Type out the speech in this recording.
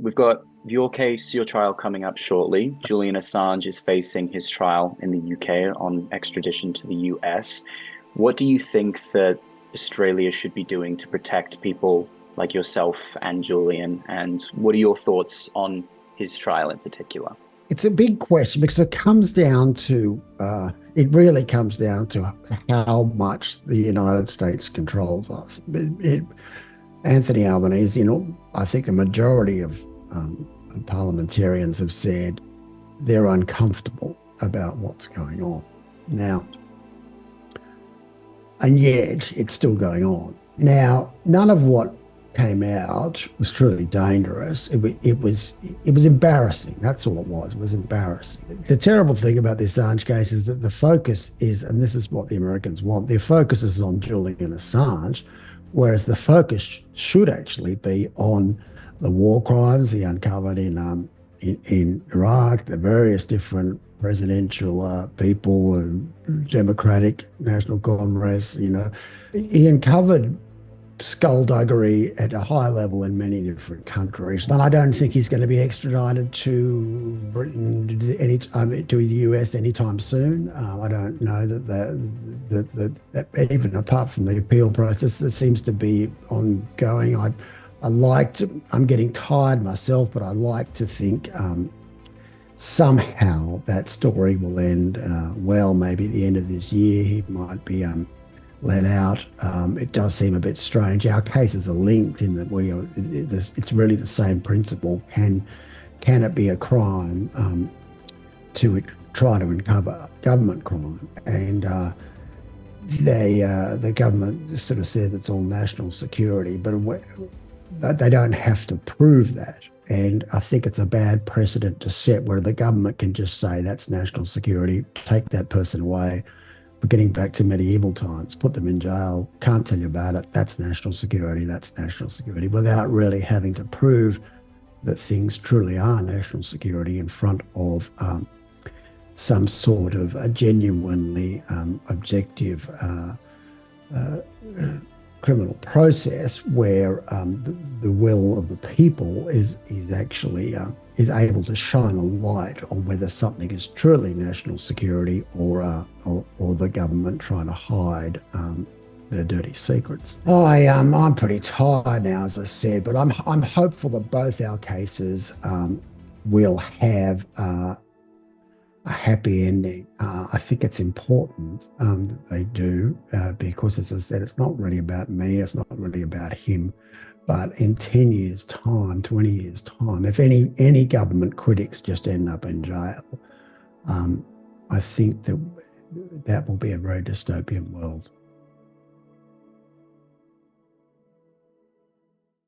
we've got your case, your trial coming up shortly. Julian Assange is facing his trial in the UK on extradition to the US. What do you think that Australia should be doing to protect people like yourself and Julian? And what are your thoughts on his trial in particular? It's a big question because it really comes down to how much the United States controls us. Anthony Albanese, I think a majority of parliamentarians have said they're uncomfortable about what's going on now, and yet it's still going on. Now, none of what came out was truly dangerous. It was embarrassing. That's all it was. It was embarrassing. The terrible thing about the Assange case is that the focus is, and this is what the Americans want, their focus is on Julian Assange, whereas the focus should actually be on the war crimes he uncovered in Iraq, the various different presidential people and Democratic National Congress. He uncovered skullduggery at a high level in many different countries. But I don't think he's going to be extradited to Britain, to the US anytime soon. I don't know that even apart from the appeal process that seems to be ongoing. I'm getting tired myself, but I like to think somehow that story will end well. Maybe at the end of this year, he might be let out. It does seem a bit strange. Our cases are linked in that it's really the same principle. Can it be a crime to try to uncover government crime? And the government sort of says it's all national security, but they don't have to prove that. And I think it's a bad precedent to set where the government can just say that's national security, take that person away. We're getting back to medieval times, put them in jail, can't tell you about it, that's national security, without really having to prove that things truly are national security in front of some sort of a genuinely objective criminal process where the will of the people is actually able to shine a light on whether something is truly national security or the government trying to hide their dirty secrets. I'm pretty tired now, as I said, but I'm hopeful that both our cases will have a happy ending. I think it's important that they do because, as I said, it's not really about me, it's not really about him, but in 10 years' time, 20 years' time, if any government critics just end up in jail, I think that will be a very dystopian world.